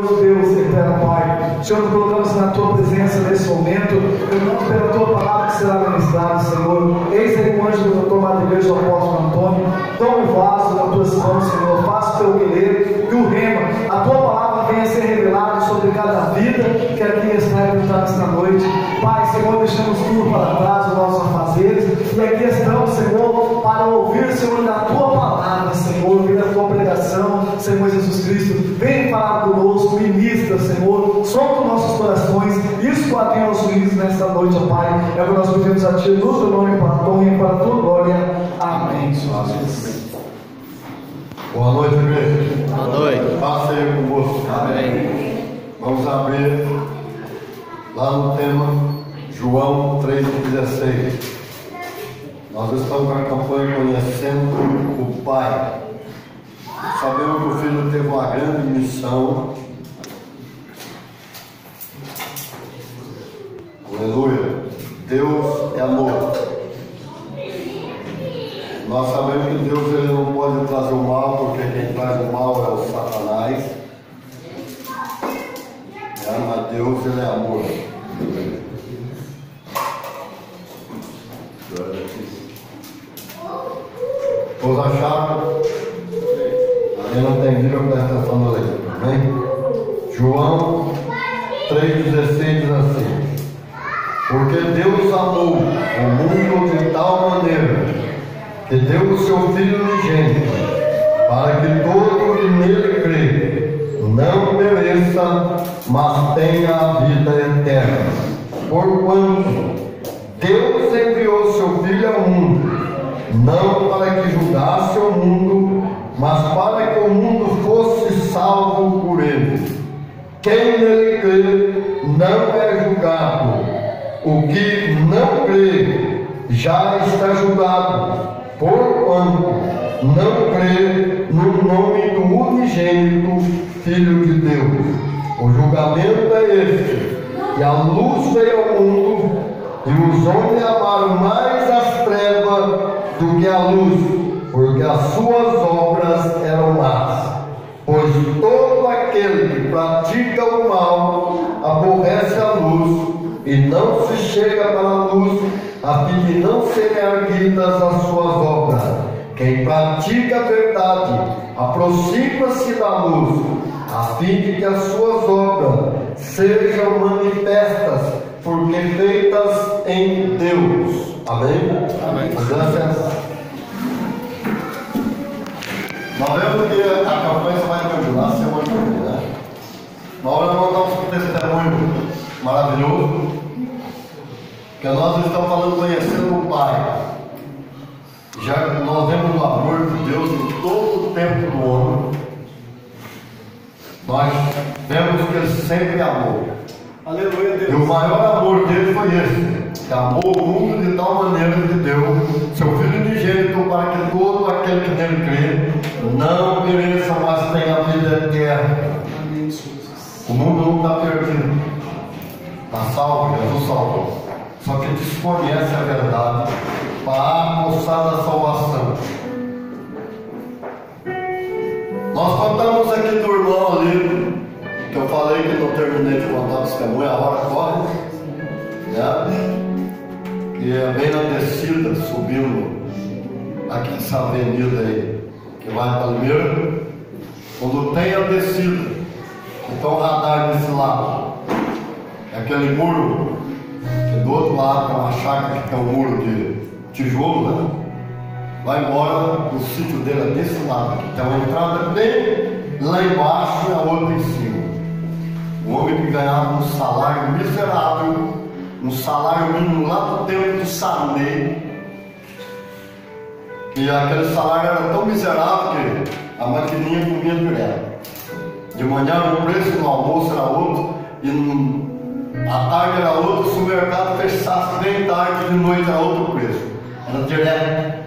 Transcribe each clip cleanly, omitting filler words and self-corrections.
Deus eterno Pai, Senhor, nos colocamos na Tua presença nesse momento, clamamos pela Tua palavra que será ministrada, Senhor. Eis aí o anjo do doutor Madre Igreja, o apóstolo Antônio. Toma o vaso nas Tuas mãos, Senhor, faça o Teu querer, que o rema, a Tua palavra venha a ser revelada sobre cada vida que aqui está representada nesta noite. Pai, Senhor, deixamos tudo para trás, os nossos afazeres, e aqui estamos, Senhor, para ouvir, Senhor, da Tua palavra, Senhor, ouvir a Tua pregação, Senhor Jesus Cristo. Vem falar conosco, ministra, Senhor, solta nossos corações, isso atende aos juízes nesta noite, ó Pai. É o que nós pedimos a Ti, no Teu nome, para a Tua e para a Tua glória. Amém, Senhor Jesus. Boa noite, igreja. Boa noite. Paz seja convosco. Amém. Vamos abrir lá no tema João 3,16. Nós estamos com a campanha Conhecendo o Pai. Sabemos que o Filho teve uma grande missão. Aleluia. Deus é amor. Nós sabemos que Deus ele não pode trazer o mal, porque quem traz o mal é o Satanás. Mas Deus ele é amor. Todos acharam? Quem não tem Bíblia, presta atenção na leitura, amém? João 3,16 diz assim: porque Deus amou o mundo de tal maneira que deu o seu Filho unigênito, para que todo que nele crê não pereça, mas tenha a vida eterna. Porquanto Deus enviou seu Filho ao mundo, não para que julgasse o mundo, mas para que o mundo fosse salvo por ele. Quem nele crê não é julgado. O que não crê já está julgado, porquanto não crê no nome do unigênito Filho de Deus. O julgamento é este: que a luz veio ao mundo, e os homens amaram mais as trevas do que a luz, porque as suas obras eram más. Pois todo aquele que pratica o mal aborrece a luz, e não se chega para a luz, a fim de não serem arguidas as suas obras. Quem pratica a verdade aproxima-se da luz, a fim de que as suas obras sejam manifestas, porque feitas em Deus. Amém? Amém. Graças. Nós vemos que a campanha vai terminar semana que vem, né? Nós vamos dar um testemunho maravilhoso, que nós estamos falando conhecendo o Pai. Já nós vemos o amor de Deus em todo o tempo do homem. Nós vemos que Ele sempre amou. Aleluia, Deus. E o maior amor dele foi esse: que amou o mundo de tal maneira que deu seu Filho unigênito, para que todo aquele que nele crê não pereça, mas tenha a vida eterna. Amém, Jesus. O mundo não está perdido, está salvo, Jesus salvou. Só que desconhece a verdade para apossar da salvação. Nós contamos aqui do irmão ali, que eu falei que não terminei de contar o testemunho, a hora corre, né? Que é bem na descida, subindo aqui essa avenida aí, que vai para Limeira. Quando tem a descida, então o radar desse lado, é aquele muro, que do outro lado tem uma chácara que tem um muro de tijolo, né? Vai embora, o sítio dele é desse lado, que tem uma entrada bem lá embaixo e a outra em cima. Um homem que ganhava um salário miserável, um salário mínimo lá do tempo do Sarney, e aquele salário era tão miserável que a maquininha comia direto. De manhã era um preço, no almoço era outro, e à tarde era outro, se o mercado fechasse bem tarde, de noite era outro preço. Era direto.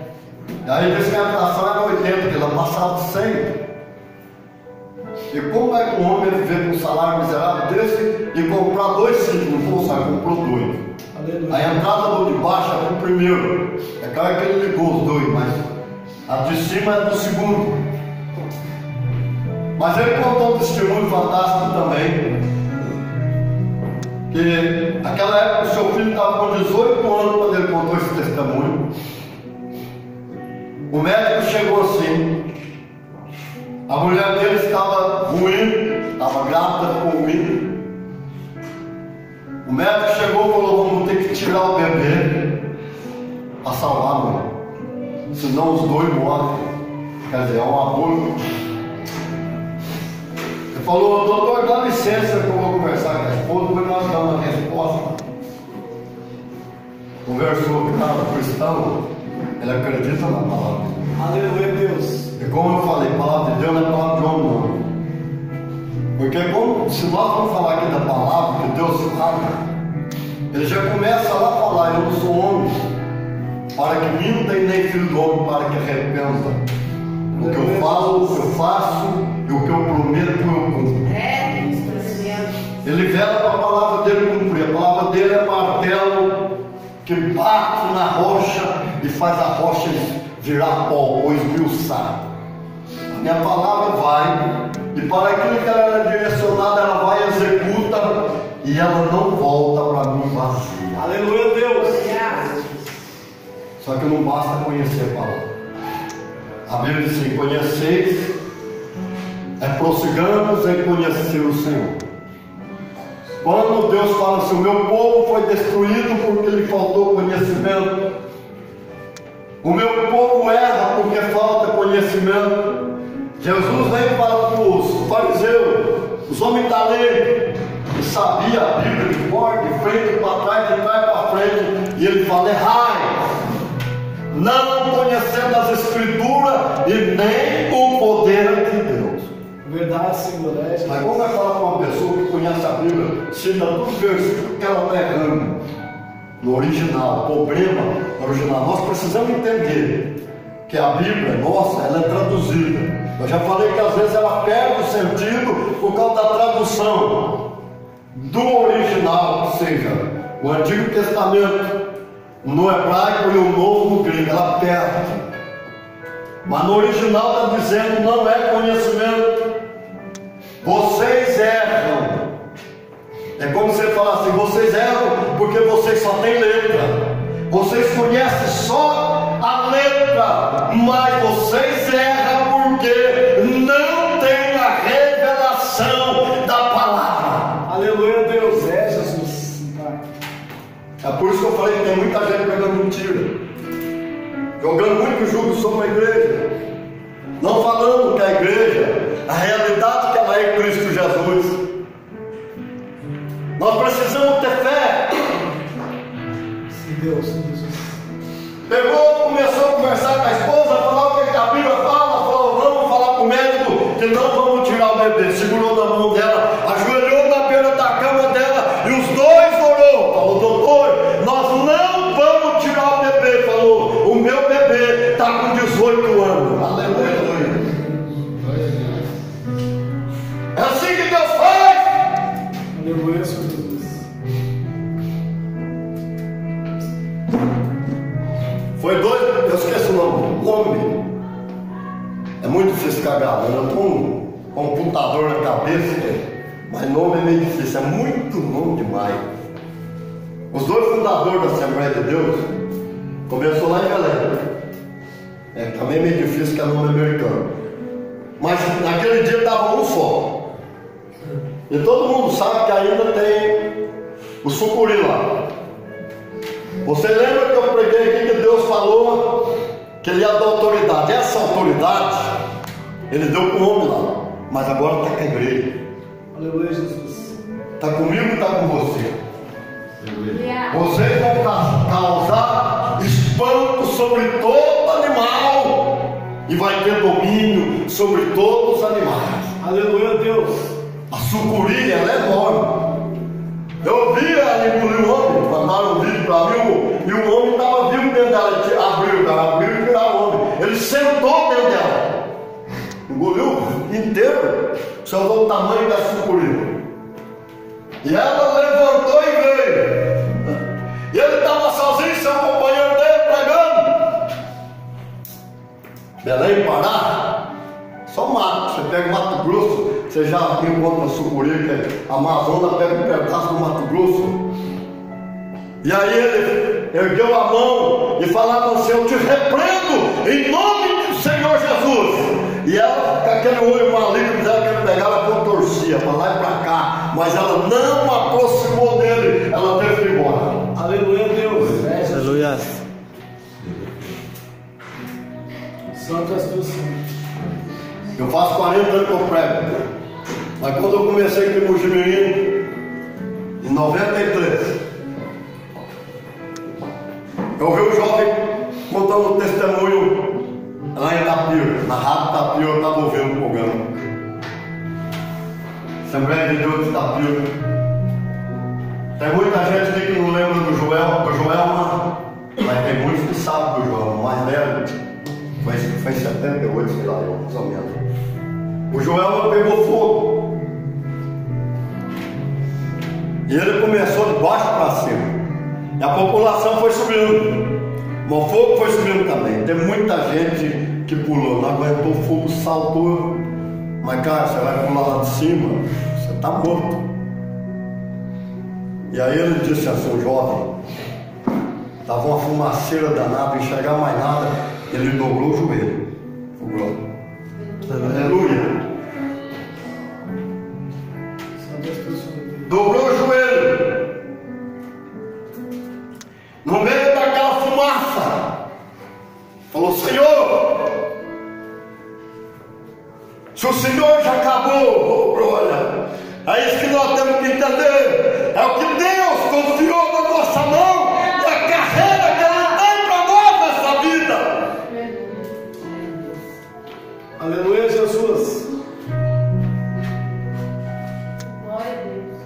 E aí disse que a inflação era 80, que ela passava de 100. E como é que um homem viver com um salário miserável desse e comprar 2 sítios? Não consegue, comprou 2. Aleluia. A entrada do de baixo é do primeiro. É claro que ele ligou os 2, mas a de cima é do segundo. Mas ele contou um testemunho fantástico naquela época o seu filho estava com 18 anos quando ele contou esse testemunho. O médico chegou assim, a mulher dele estava ruim, estava grávida, ficou ruim. O médico chegou e falou: vamos ter que tirar o bebê para salvar, mãe, senão os dois morrem. Quer dizer, é um aborto. Ele falou: doutor, dá licença que eu vou conversar com a esposa, depois nós damos uma resposta. Conversou com o cara cristão, ele acredita na palavra de Deus. Aleluia, Deus. E como eu falei, a palavra de Deus não é palavra de homem, não. Porque se nós vamos falar aqui da palavra que Deus fala, ele já começa lá a falar: eu não sou homem para que minta, e nem filho do homem para que arrependa. O que eu falo, eu faço, e o que eu prometo, eu cumpro. Ele vela para a palavra dele cumprir. A palavra dele é martelo que bate na rocha e faz a rocha virar pó ou esmiuçar. A minha palavra vai, e para aquilo que ela é direcionada, ela vai e executa, e ela não volta para mim vazia. Aleluia, Deus. Só que não basta conhecer a palavra. A Bíblia diz assim: conheceis, prossigamos em conhecer o Senhor. Quando Deus fala assim: o meu povo foi destruído porque lhe faltou conhecimento, o meu povo erra porque falta conhecimento. Jesus vem para os fariseus, os homens da lei, que sabiam a Bíblia de fora, de frente para trás, de trás para frente, e ele fala: errai, não conhecendo as Escrituras e nem o poder de Deus. Verdade, Senhor. Mas como vai falar com uma pessoa que conhece a Bíblia, cita todo versículo que ela está errando no original? Problema no original. Nós precisamos entender que a Bíblia nossa, ela é traduzida. Eu já falei que às vezes ela perde o sentido por causa da tradução do original, ou seja, o Antigo Testamento no hebraico e o Novo no grego, ela perde. Mas no original está dizendo: não é conhecimento, vocês erram. É como se ele falasse assim: vocês erram porque vocês só têm letra, vocês conhecem só a letra, mas vocês erram porque não tem a revelação da palavra. Aleluia, Deus. É, Jesus. É por isso que eu falei que tem muita gente pegando mentira, jogando muito jugo sobre a igreja, não falando que a igreja, a realidade que ela é em Cristo Jesus. Nós precisamos ter fé. Sim, Deus. Sim, Jesus. Pegou, começou a conversar com a esposa, falar o que a Bíblia fala, falou: vamos falar com o médico que não vamos tirar o bebê. Segurou na mão dela, ajoelhou na beira da cama dela, e os dois orou. Falou: doutor, nós não vamos tirar o bebê. Falou: o meu bebê está com 18 anos. Aleluia. É assim que Deus faz. Aleluia, Senhor Jesus. Foi doido, eu esqueço o nome. O homem é muito difícil cagar, né? Eu tô um computador na cabeça, mas nome é meio difícil, é muito nome demais. Os dois fundadores da Assembleia de Deus começou lá em Belém. Também é meio difícil, que é nome americano. Mas naquele dia estava um só. E todo mundo sabe que ainda tem o sucuri lá. Você lembra que eu preguei aqui que Deus falou que Ele ia dar autoridade? Essa autoridade Ele deu para o homem lá, mas agora está com a igreja. Aleluia, Jesus. Está comigo e está com você. Vocês vão causar espanto sobre todo animal e vai ter domínio sobre todos os animais. Aleluia, Deus. A sucuri, ela é enorme. Eu vi ela engolir o homem, mandaram um vídeo para mim, e o homem estava vivo dentro dela. Abriu e tirou o homem. Ele sentou dentro dela, engoliu inteiro. Só deu o tamanho da sucuri. E ela levantou e veio. E ele estava sozinho, seu companheiro dele pregando. Belém, Pará, só mato. Você pega Mato Grosso, você já encontra a sucuri, que a Amazônia pega um pedaço do Mato Grosso. E aí ele ergueu a mão e falava assim: eu te repreendo em nome do Senhor Jesus. E ela, com aquele olho maligno dela, que ele pegava, ela contorcia para lá e para cá, mas ela não aproximou dele, ela teve que ir embora. Aleluia, Deus. Aleluia. Santo és tu, Senhor. Eu faço 40 anos que eu prego, mas quando eu comecei aqui em Mojimirim, em 93, eu vi um jovem contando um testemunho lá em Tapio, na Rádio Tapio. Eu estava ouvindo o programa Assembleia de Deus de Tapio. Tem muita gente aqui que não lembra do Joelma, mas tem muitos que sabem do Joelma, mais velho. Foi em 78, sei lá, mais ou menos. O Joelma pegou fogo e ele começou de baixo para cima. E a população foi subindo, mas o fogo foi subindo também. Tem muita gente que pulou, não aguentou o fogo, saltou. Mas cara, você vai pular lá de cima, você está morto. E aí ele disse assim: o jovem, estava uma fumaceira danada, não enxergar mais nada. Ele dobrou o joelho. Aleluia. Dobrou o joelho. No meio daquela fumaça, falou: Senhor, se o Senhor já acabou, olha, é isso que nós temos que entender. É o que Deus confiou na nossa mão e a carreira que Ele tem para nós nessa vida. Aleluia, Jesus. Glória a Deus.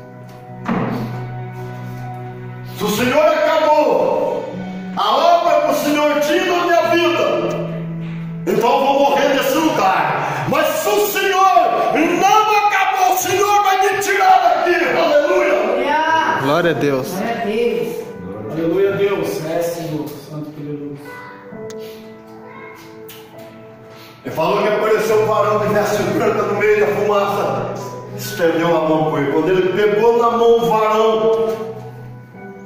Se o Senhor acabou a obra que o Senhor tinha na minha vida, então eu vou morrer nesse lugar. Mas se o Senhor não acabou, o Senhor vai me tirar daqui. Aleluia. Glória a Deus. Glória a Deus. Aleluia, Deus. É, Senhor. Santo poderoso. Ele falou que apareceu um varão de veste branca no meio da fumaça, estendeu a mão por ele. Quando ele pegou na mão o varão,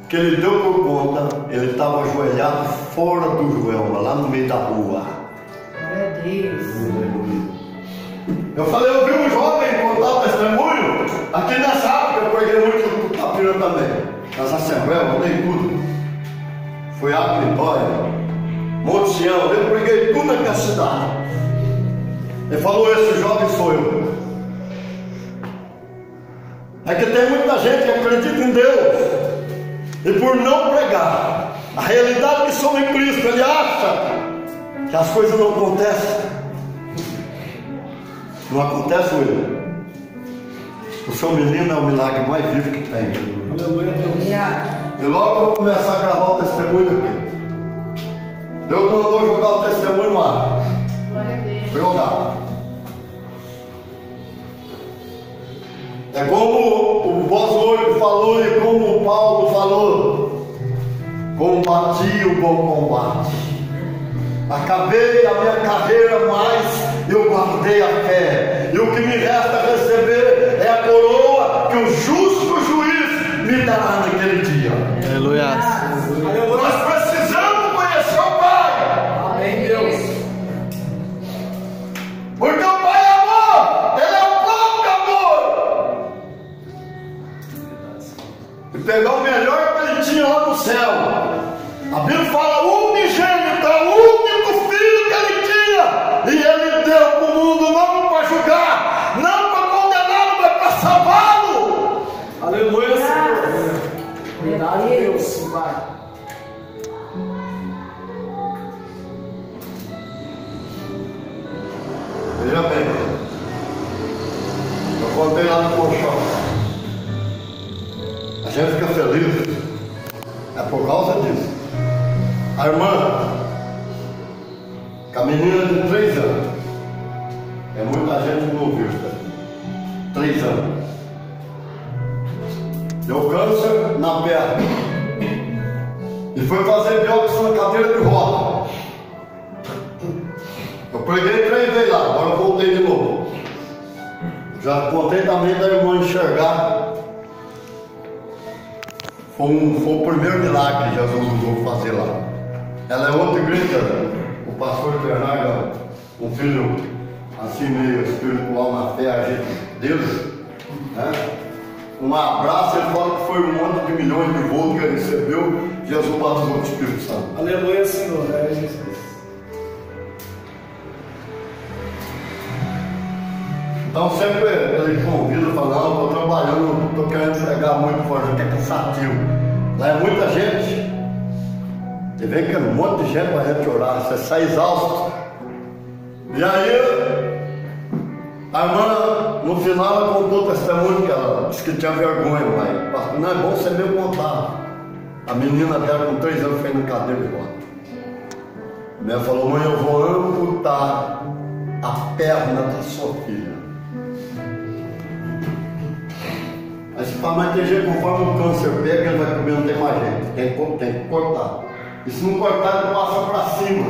que ele deu por conta, ele estava ajoelhado fora do Joelma, lá no meio da rua. Glória a Deus. Eu falei, eu vi um jovem contar o testemunho aqui nessa área, eu preguei muito no Tapira também, nas assembleias, eu dei tudo. Fui a Vitória, Monte Sião, eu preguei tudo na minha cidade. Ele falou: esse jovem sou eu. É que tem muita gente que acredita em Deus, e por não pregar a realidade que somos em Cristo, ele acha que as coisas não acontecem. Não acontece, William. O seu menino é o milagre mais vivo que tem. Aleluia, Deus. E logo eu vou começar a gravar o testemunho aqui. Deus mandou jogar o testemunho no ar. Glória a Deus. Jogar. É como o Bosloio falou e como o Paulo falou: combati o bom combate, acabei a minha carreira, mas eu guardei a fé, e o que me resta receber é a coroa que o justo juiz me dará naquele dia. Aleluia. Nós precisamos conhecer o Pai. Amém, Deus. Porque o Pai é amor, Ele é o próprio amor. E pegar o melhor que Ele tinha lá no céu. A Bíblia fala: o unigênito é o único filho que Ele tinha, e Ele deu para o mundo não para julgar, não para condená-lo, mas para salvá-lo. Aleluia, Senhor. Verdade, Deus, Pai. Veja bem, eu contei lá no colchão. A gente fica feliz, é por causa disso. A irmã, com a menina de 3 anos, é muita gente que não ouviu isso daí. 3 anos. Deu câncer na perna e foi fazer biópsia na cadeira de roda. Eu preguei 3 vezes lá, agora eu voltei de novo. Já contei também da irmã enxergar. Foi o primeiro milagre que Jesus usou fazer lá. Ela é outra igreja. O pastor Bernardo, um filho assim meio espiritual na fé, a gente Deus, né? Um abraço, ele fala que foi um monte de milhões de votos que ele recebeu, Jesus batizou com o Espírito Santo. Aleluia, Senhor. É Jesus. Então sempre ele convida, fala, não, estou trabalhando, estou querendo pregar muito forte, que é cansativo. Lá é muita gente. E vem que é um monte de gente para a gente orar, você sai exausto. E aí, a irmã, no final, ela contou o testemunho que ela disse que tinha vergonha, mas pastor, não é bom você mesmo contar. A menina dela com 3 anos fez na cadeira de roda. A mulher falou, mãe, eu vou amputar a perna da sua filha. Aí se fala, mas tem gente, conforme o câncer pega, ele vai comer, não tem mais jeito, tem que cortar. E se não cortar, ele passa para cima.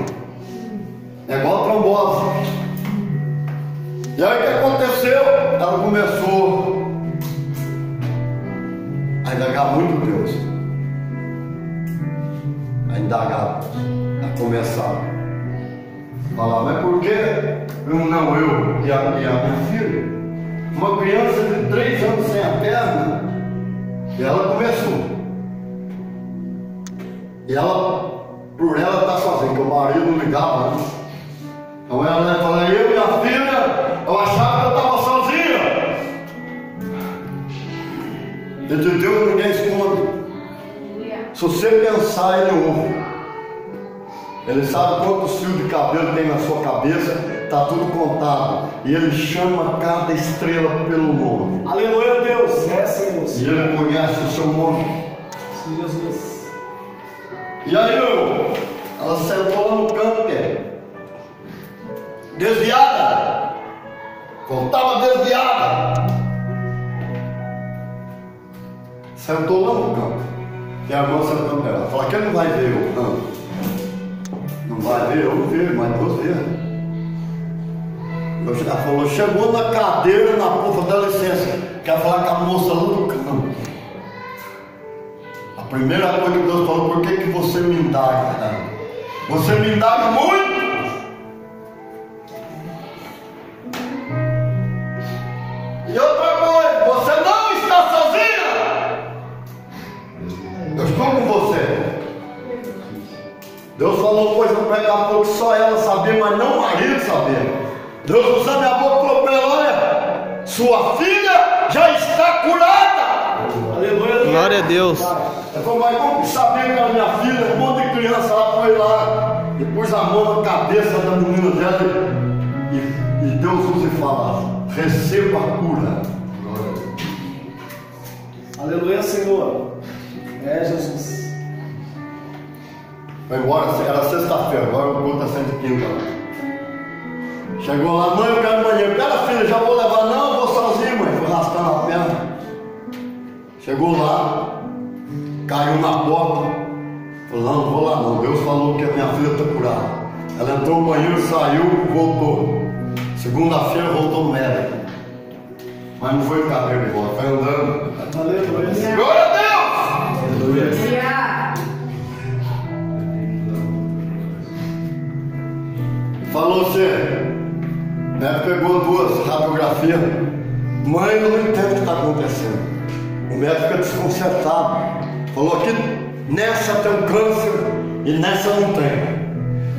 É igual a trombose. E aí o que aconteceu? Ela começou a indagar muito Deus. A indagar, a começar a falar, mas por que eu e a minha filha? Uma criança de 3 anos sem a perna, e ela começou. E ela, por ela está sozinha, porque o marido não ligava antes. Então ela fala, eu e minha filha, eu achava que eu estava sozinha. E de Deus ninguém esconde. Se você pensar, Ele ouve. Ele sabe quantos fios de cabelo tem na sua cabeça, está tudo contado. E Ele chama cada estrela pelo nome. Aleluia, Deus. É, Senhor. E Ele conhece o seu nome. Sim, Jesus. E aí, ela sentou lá no canto, desviada. Voltava desviada. Sentou lá no canto. E a irmã sentou nela. Falou, que ele não vai ver eu. Não vai ver, eu não vejo, mas Deus vê. Ela falou, chegou na cadeira, na porta, dá licença. Quer falar com a moça lá no canto. A primeira coisa que Deus falou, por que você me indaga? Você me indaga muito. E outra coisa, você não está sozinha. Eu estou com você. Deus falou coisa para ela, falou que só ela sabia, mas não o marido sabia. Deus usando minha boca e falou para ela, olha, sua filha já está curada. Aleluia. Glória a Deus. Eu falei, mas como que sabia que era minha filha? Um monte de criança lá foi lá, e pôs a mão na cabeça da menina dela e Deus usa e fala, receba a cura. Aleluia, Senhor. É, Jesus. Foi embora, era sexta-feira, agora o culto está sendo quinta. Chegou lá, mãe, eu quero banheiro. Pera, filha, já vou levar. Não, eu vou sozinho, mãe. Foi raspando a perna. Chegou lá, caiu na porta. Falou, não vou lá não. Deus falou que a minha filha está curada. Ela entrou no banheiro, saiu, voltou. Segunda-feira voltou no médico. Mas não foi de cadeira de volta, foi andando. Aleluia. Glória a Deus! Aleluia. Falou assim, o médico pegou 2 radiografias. Mãe, eu não entendo o que está acontecendo. O médico fica desconcertado. Falou que nessa tem um câncer e nessa não tem.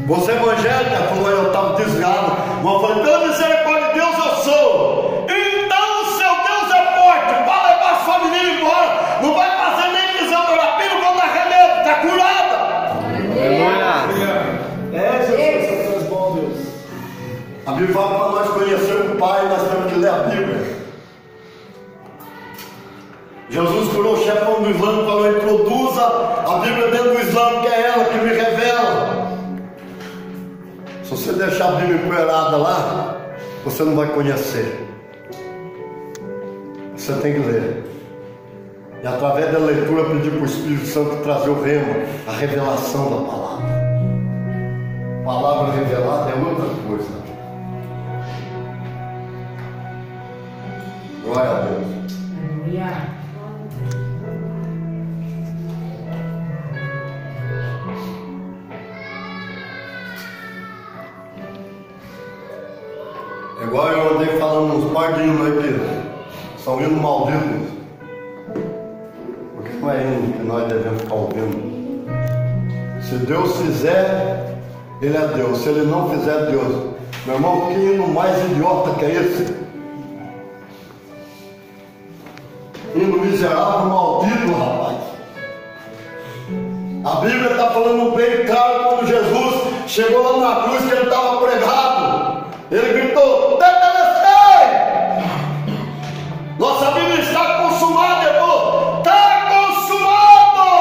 Você é evangélica? Falou, eu estava desviado. Mas eu falei, pela misericórdia de Deus eu sou. Então o seu Deus é forte. Vai levar sua menina embora. Não vai fazer nem fisioterapia, não vou dar remédio. Está curada. Aleluia. É, Jesus. Você é bom, Deus. A Bíblia fala para nós conhecer o Pai, nós temos que ler a Bíblia. Jesus curou o chefão do Islã e falou, introduza a Bíblia dentro do Islã, que é ela que me revela. Se você deixar a Bíblia empoeirada lá, você não vai conhecer. Você tem que ler. E através da leitura pedir para o Espírito Santo trazer o rema, a revelação da palavra. A palavra revelada é outra coisa. Glória a Deus. Aleluia. falando uns par de hinos aí que são hinos malditos. Porque não é hino que nós devemos ficar ouvindo. Se Deus fizer, Ele é Deus. Se Ele não fizer, Deus. Meu irmão, que hino mais idiota que é esse? Hino miserável, maldito, rapaz. A Bíblia está falando bem claro quando Jesus chegou lá na cruz que ele estava pregado. Ele gritou: tetelestai! Nossa Bíblia está consumada, irmão. Está consumado!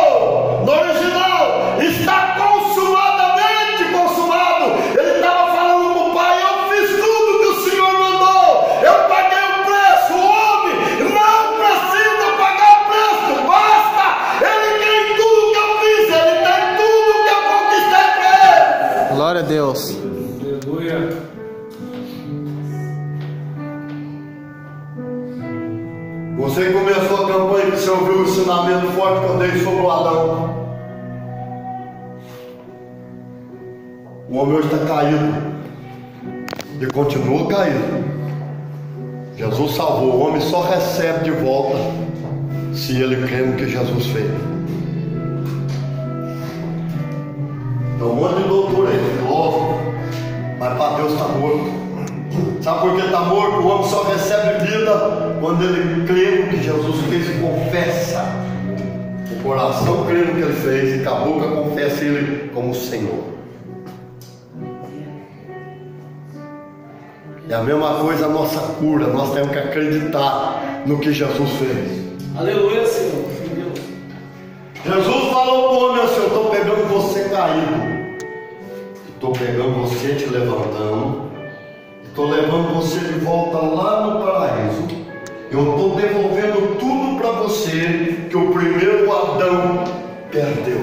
No original, está consumadamente consumado. Ele estava falando para o Pai: eu fiz tudo que o Senhor mandou. Eu paguei o preço. O homem não precisa pagar o preço. Basta! Ele tem tudo que eu fiz. Ele tem tudo que eu conquistei para ele. Glória a Deus. Aleluia. Você começou a campanha que você ouviu o ensinamento forte que eu dei sobre o Adão. O homem hoje está caído e continua caído. Jesus salvou. O homem só recebe de volta se ele crê no que Jesus fez. Então um monte de doutor aí, filósofo, mas para Deus está morto. Sabe por que está morto? O homem só recebe vida quando ele crê no que Jesus fez e confessa. O coração crê no que ele fez e com a boca confessa ele como Senhor. É a mesma coisa a nossa cura. Nós temos que acreditar no que Jesus fez. Aleluia, Senhor. Jesus falou para o homem assim: eu estou pegando você caído, estou pegando você te levantando, estou levando você de volta lá no paraíso. Eu estou devolvendo tudo para você que o primeiro Adão perdeu.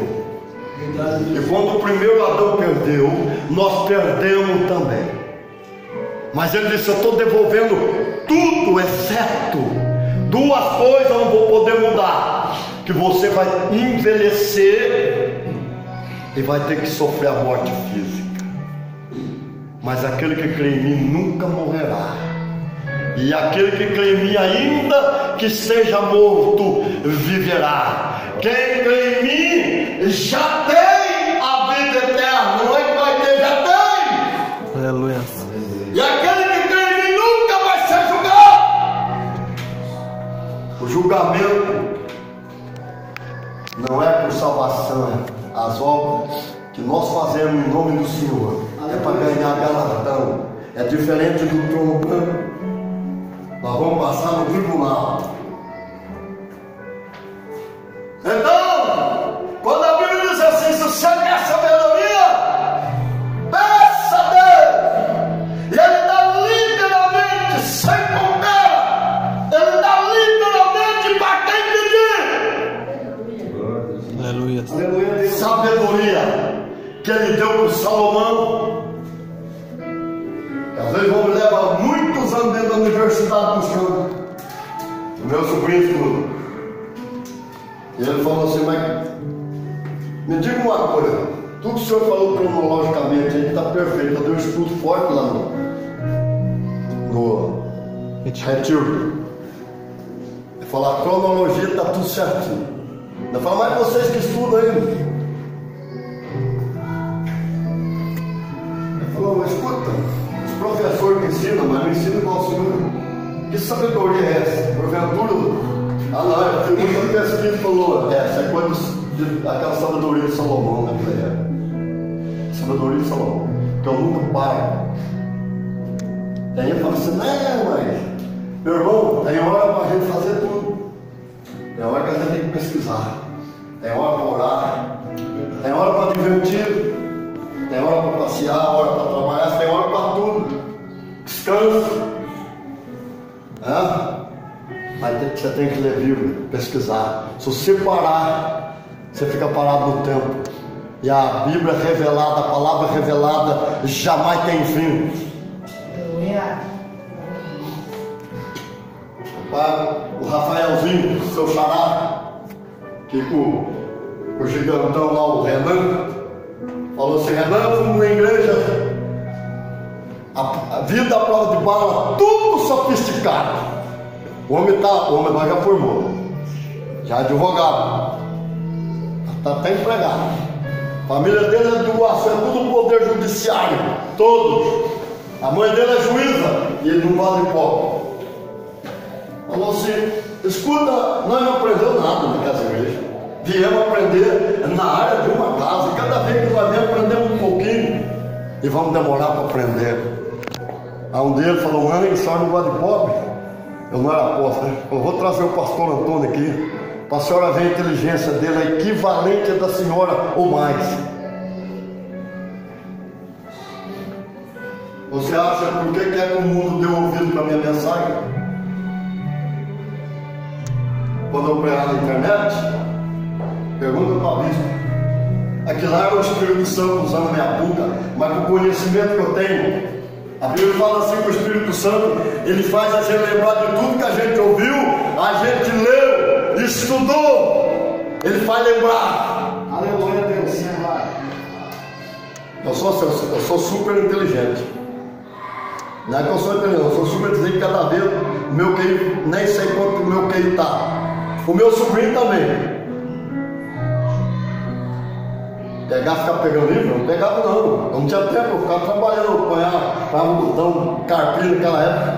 E quando o primeiro Adão perdeu, nós perdemos também. Mas ele disse: eu estou devolvendo tudo, exceto duas coisas eu não vou poder mudar. Que você vai envelhecer e vai ter que sofrer a morte física. Mas aquele que crê em mim nunca morrerá. E aquele que crê em mim, ainda que seja morto, viverá. Quem crê em mim já tem a vida eterna. Não é que vai ter, já tem. Aleluia. E aquele que crê em mim nunca vai ser julgado. O julgamento não é por salvação. As obras que nós fazemos em nome do Senhor é para ganhar galardão. É diferente do trono branco. Nós vamos passar no tribunal. Então, quando a Bíblia diz assim: se você quer sabedoria, peça a Deus. E Ele dá literalmente, sem comprar. Ele dá literalmente para quem pedir. Aleluia. Aleluia. Sabedoria que Ele deu para Salomão. Às vezes o homem leva muitos anos dentro da universidade buscando. O meu sobrinho estuda. E ele falou assim: mas me diga uma coisa, tudo que o senhor falou cronologicamente aí está perfeito. Eu dei um estudo forte lá no retiro. Ele falou: a cronologia está tudo certinho. Ele falou: mas vocês que estudam aí. Ele falou: escuta, os professores que ensinam, mas não ensinam igual o senhor. Que sabedoria é essa? Porventura. Ah não, eu fiz muita pesquisa e falou: essa é coisa daquela sabedoria de Salomão, né? Sabedoria de Salomão, que eu nunca paro. Daí eu falo assim: não, mas meu irmão, tem hora para a gente fazer tudo. Tem hora que a gente tem que pesquisar. Tem hora para orar. Tem hora para divertir. Tem hora para passear, hora para trabalhar, tem hora para tudo. Descanso. Mas você tem que ler Bíblia, pesquisar. Se você parar, você fica parado no tempo. E a Bíblia revelada, a palavra revelada, jamais tem fim. O Rafaelzinho, seu xará, que o gigantão lá, o Renan, falou assim: Renan, fomos na igreja. A vida à prova de bala, tudo sofisticado. O homem agora já formou, já é advogado, está até empregado. A família dele é do aço, é tudo poder judiciário, todos. A mãe dele é juíza e ele não vale pó. Falou assim: escuta, nós não aprendemos nada naquela igreja. Viemos aprender na área de uma casa. E cada vez que nós viemos, aprendemos um pouquinho. E vamos demorar para aprender. Aí um dia ele falou: mãe, a senhora não gosta de pobre? Eu não era apóstolo, né? Eu vou trazer o pastor Antônio aqui, para a senhora ver a inteligência dele, a equivalente da senhora ou mais. Você acha por que é que o mundo deu ouvido para a minha mensagem? Quando eu pregar na internet, pergunta para a bispo. Aquilo lá era o Espírito Santo usando a minha boca, mas com o conhecimento que eu tenho. A Bíblia fala assim que o Espírito Santo, ele faz a gente lembrar de tudo que a gente ouviu, a gente leu, estudou, ele faz lembrar. Aleluia, Deus. Eu sou super inteligente. Não é que eu sou inteligente, eu sou super inteligente. Cada vez o meu QI, nem sei quanto o meu QI está. O meu sobrinho também. Ficar pegando livro? Não pegava não. Eu não tinha tempo, eu ficava trabalhando, apanhava um botão, carpinho naquela época.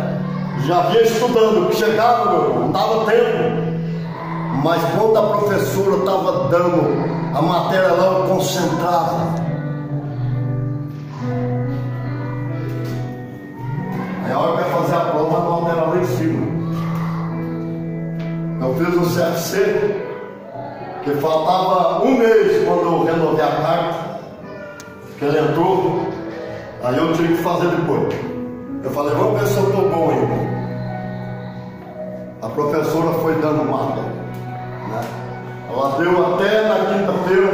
Já vinha estudando, chegava, não dava tempo. Mas quando a professora estava dando a matéria lá, eu concentrava. Aí a hora que eu ia fazer a prova, a nota era lá em cima. Eu fiz um CFC, que faltava um mês quando eu renovei a carta, que ele entrou, aí eu tive que fazer depois. Eu falei: vamos ver se eu estou bom ainda. A professora foi dando marca, né? Ela deu até na quinta-feira,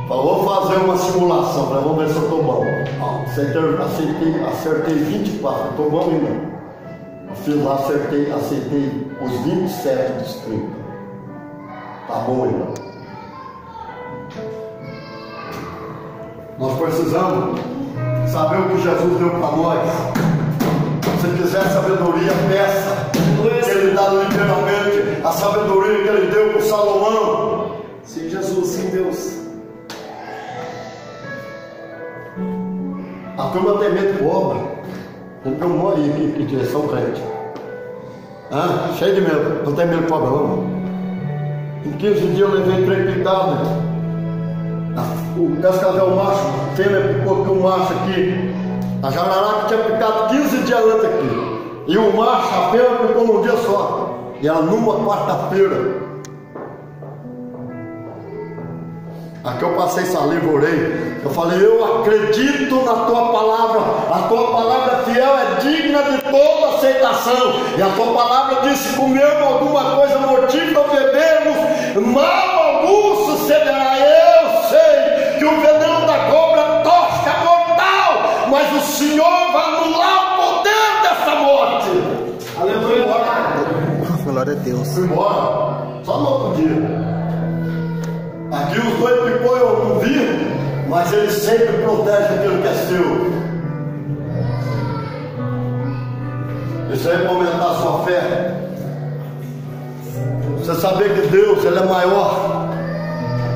falou: vou fazer uma simulação, falei: vamos ver se eu estou bom. Acertei 24, estou bom ainda. Eu fiz lá, acertei os 27 dos 30. Tá bom, irmão. Nós precisamos saber o que Jesus deu para nós. Se quiser sabedoria, peça. Ele dá literalmente a sabedoria que ele deu para Salomão. Sim, Jesus, sim, Deus. A turma tem medo de obra. Eu moro aí em direção crente. Cheio de medo. Não tem medo de cobra, não. Em 15 dias eu levei 3 picadas. O cascavel macho, fêmea picou aqui o macho aqui. A jararaca tinha picado 15 dias antes aqui. E o macho, a fêmea picou num dia só. E ela numa quarta-feira. Aqui eu passei saliva, orei. Eu falei: eu acredito na tua palavra. A tua palavra fiel é digna de toda aceitação. E a tua palavra disse: comemos alguma coisa mortífera, bebemos, mal algum sucederá. Eu sei que o veneno da cobra tosca é mortal, mas o Senhor vai anular o poder dessa morte. Aleluia. Glória a Deus. Fui embora, só no outro dia. Aqui os 2 picou, eu não vi, mas ele sempre protege aquilo que é seu. Isso aí é para aumentar a sua fé. Você saber que Deus, ele é maior,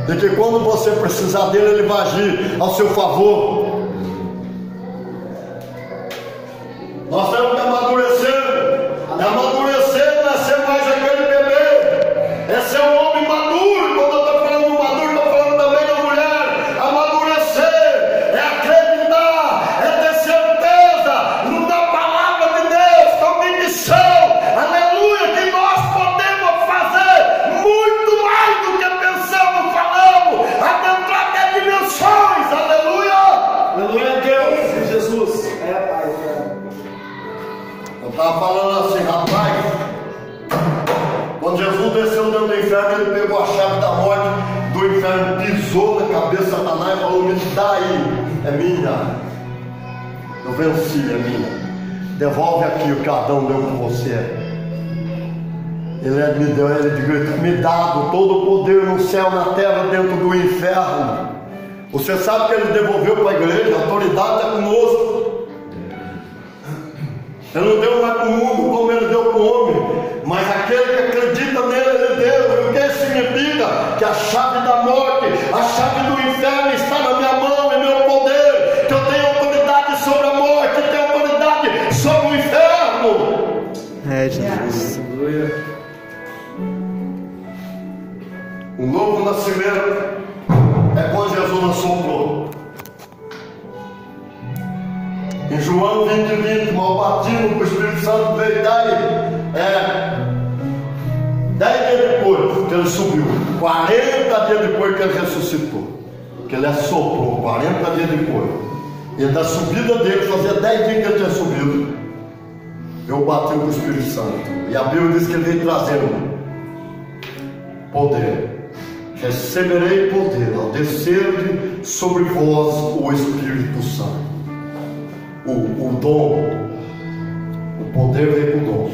e que quando você precisar dele, ele vai agir ao seu favor. Nós temos que amadurecer. Amadurecer não é ser mais aquele bebê, é ser um homem maduro. Quando eu estou falando maduro, estou falando também da mulher. Amadurecer é acreditar, é ter certeza na palavra de Deus, convicção, aleluia, que nós podemos fazer muito mais do que pensamos, falamos, adentrar até dimensões, aleluia. Aleluia, Deus. Jesus. Pai. Eu estava falando assim: rapaz, quando Jesus desceu dentro do inferno, ele pegou a chave da morte do inferno, pisou na cabeça de Satanás e falou: me dá aí, é minha. Eu venci, é minha. Devolve aqui o que Adão deu para você. Ele me deu, ele gritou: me dado todo o poder no céu, na terra, dentro do inferno. Você sabe que ele devolveu para a igreja, a autoridade está conosco. Ele não deu mais para o mundo como ele deu para o homem, mas aquele que acredita nele, ele deu. E o que significa? Que a chave da morte, a chave do inferno está na minha mão, em meu poder, que eu tenho autoridade sobre a morte, tenho autoridade sobre o inferno. É, Jesus. O novo nascimento é quando Jesus assoprou. Em João 20, o batismo com o Espírito Santo veio daí, 10 dias depois que ele subiu, 40 dias depois que ele ressuscitou, que ele assoprou, 40 dias depois. E da subida dele, fazia 10 dias que ele tinha subido, eu bati com o Espírito Santo. E a Bíblia diz que ele veio trazendo poder. Receberei poder ao descer sobre vós o Espírito Santo. O dom, o poder veio com o dom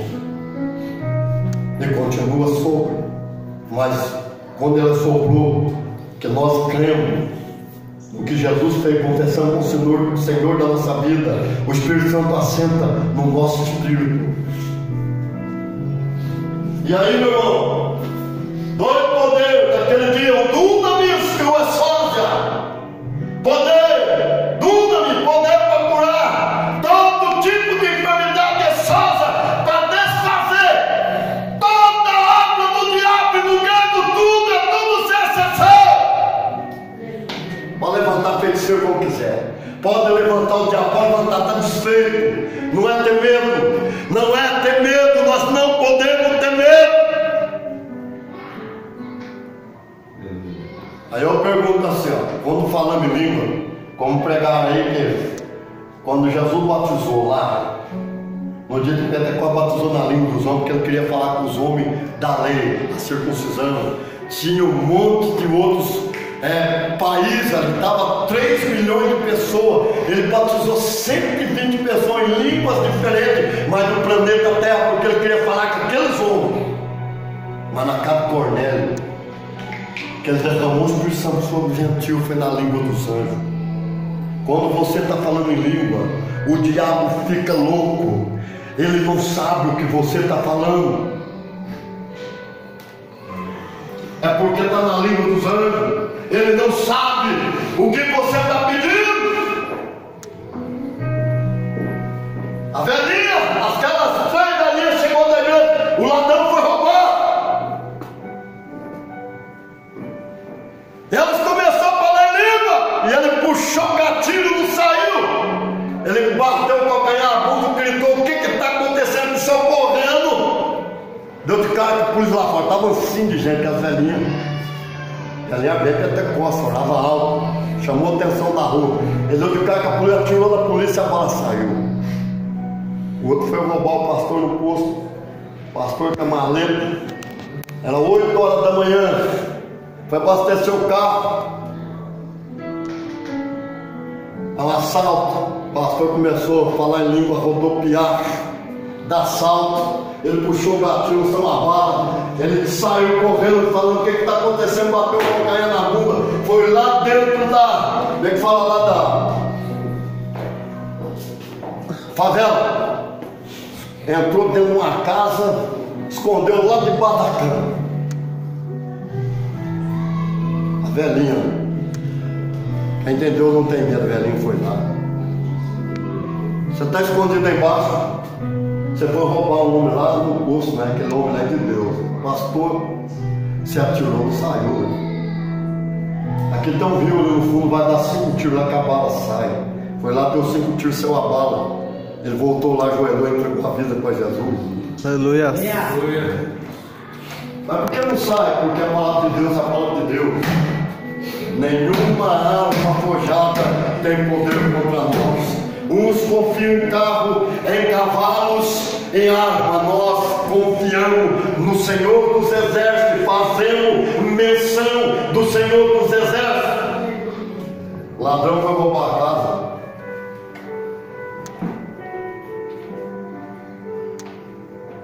e continua sobre. Mas quando ele soprou, que nós cremos no que Jesus fez, confessando com o Senhor da nossa vida, o Espírito Santo assenta no nosso espírito. E aí, meu irmão, dois poderes daquele dia: o dunamis e o exódia. Poder, dunamis, poder para curar todo tipo de enfermidade exódia, para desfazer toda a obra do diabo e do gado, tudo sem exceção. Pode levantar feiticeiro como quiser, pode levantar o diabo, pode levantar, está desfeito. Não é ter medo, não é ter medo, nós não podemos ter medo. Aí eu pergunto assim, quando falamos em língua, como pregaram aí, que quando Jesus batizou lá, no dia de Pentecostes, batizou na língua dos homens, porque ele queria falar com os homens da lei, a circuncisão. Tinha um monte de outros países, ali estava 3 milhões de pessoas. Ele batizou 120 pessoas em línguas diferentes, mas do planeta Terra, porque ele queria falar com aqueles homens. Mas na casa de Cornélio, que ele derramou o Espírito Santo sobre o gentil, foi na língua dos anjos. Quando você está falando em língua, o diabo fica louco, ele não sabe o que você está falando. É porque está na língua dos anjos, ele não sabe o que você está pedindo. A velhinha, aquelas 3 velhinhas chegou da igreja, o ladrão foi roubar. Elas começaram a falar em língua, e ele puxou o gatilho, não saiu. Ele bateu o calcanhar na bunda, gritou: o que está acontecendo? O senhor correndo. Deu de cara que pus lá fora, estava assim de gente, as velhinhas. A velhinha veio até costa, orava alto, chamou a atenção da rua. Ele deu de cara que a polícia atirou na polícia e a bala saiu. O outro foi roubar o pastor no posto. O pastor com a maleta, era 8 horas da manhã. Foi abastecer o carro. É um assalto. O pastor começou a falar em língua, rodopiar, dar assalto. Ele puxou o gatilho, usou uma bala. Ele saiu correndo, falando: o que está acontecendo? Bateu o calcanhar na bunda. Foi lá dentro da, como é que fala, lá da favela. Entrou dentro de uma casa, escondeu lá debaixo da cama. Velhinha, quem entendeu não tem medo, velhinho foi lá. Você está escondido aí embaixo, você foi roubar um homem lá no poço, né? Aquele homem lá é de Deus. O pastor se atirou, não saiu. Aqui tem um rio ali no fundo, vai dar 5 tiros lá que a bala sai. Foi lá, deu 5 tiros, saiu a bala. Ele voltou lá, ajoelhou e entregou a vida para Jesus. Aleluia. Mas por que não sai? Porque a palavra de Deus é a palavra de Deus. Nenhuma arma forjada tem poder contra nós. Uns confiam em carro, em cavalos, em arma. Nós confiamos no Senhor dos Exércitos, fazemos menção do Senhor dos Exércitos. O ladrão foi roubar a casa.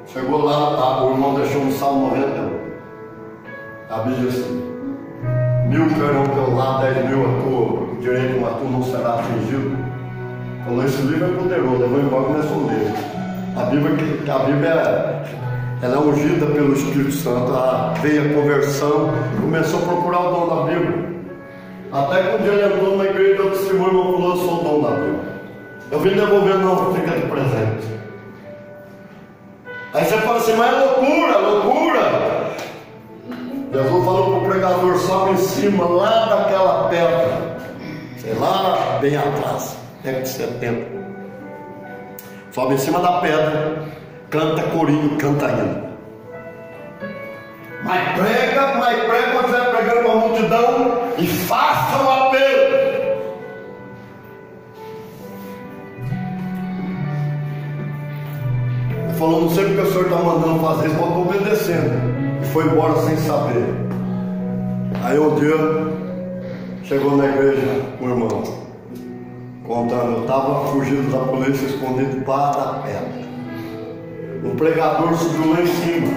Chegou lá, o irmão deixou um Salmo 91. A Bíblia diz assim: 1000 cairão ao teu lado, 10.000 à tua, o direito, mas tu não será afligido. Falou, esse livro é poderoso, eu vou embora e começou a ler. A Bíblia ela é ungida pelo Espírito Santo, veio a conversão, começou a procurar o dom da Bíblia. Até que um dia ele entrou na igreja, eu disse, irmão, falou, eu sou o dom da Bíblia. Eu vim devolver, não, fica de presente. Aí você fala assim, mas é loucura, loucura. Jesus falou para o pregador, sobe em cima lá daquela pedra, sei lá, bem atrás, década de 70. Sobe em cima da pedra, canta corinho, canta ainda. Mas prega quando você vai pregando uma multidão e faça o apelo. Ele falou, não sei porque o senhor está mandando fazer isso, mas estou obedecendo. E foi embora sem saber. Aí um dia chegou na igreja um irmão contando, eu estava fugindo da polícia, escondido debaixo da pedra. O pregador subiu lá em cima,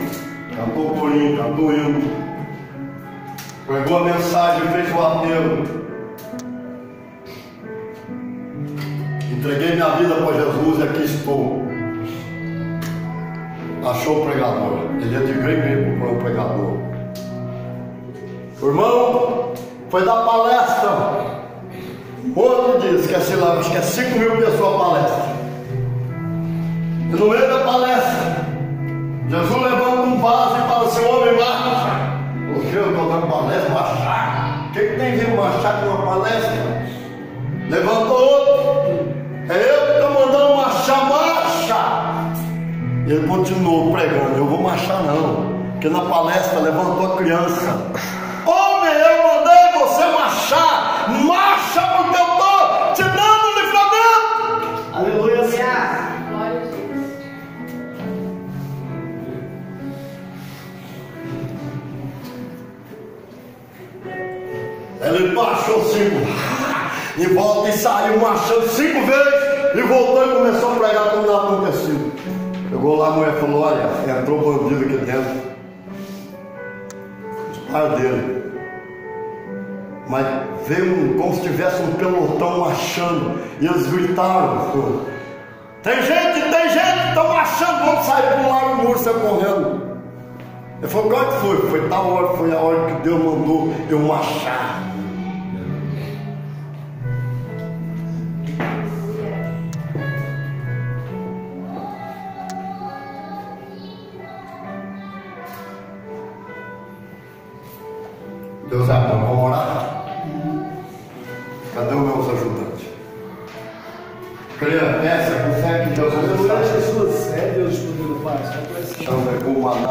cantou corinho, cantou hino, pregou a mensagem, fez o apelo. Entreguei minha vida para Jesus e aqui estou. Achou o pregador, ele ia de igreja para o pregador. O irmão foi dar palestra. Outro dia, esqueci lá, acho que é 5.000 pessoas a palestra. E no meio da palestra, Jesus levanta um vaso e fala assim, homem, marcha. O que eu estou dando palestra? Marchar? O que tem que marchar com uma palestra? Levantou outro. É eu que estou mandando marchar, marcha. E ele continuou pregando, eu vou marchar não. Porque na palestra levantou a criança. Homem, eu mandei você marchar. Marcha porque eu estou te dando livramento. Aleluia. Glória a Deus. Ele baixou 5 e volta e saiu marchando 5 vezes. E voltou e começou a pregar como não acontecido. Chegou lá, a mulher falou, olha, entrou bandido aqui dentro. Os pais dele. Mas veio como se tivesse um pelotão marchando. E eles gritaram, tem gente, estão marchando, vamos sair para um lado do muro, você correndo. Ele falou, qual que foi? Foi tal hora, foi a hora que Deus mandou eu marchar. Deus é bom, vamos orar? Cadê os meus ajudantes? Criança, consegue que Deus abençoe? Jesus, é Deus de poder do Pai. Chama como mandar.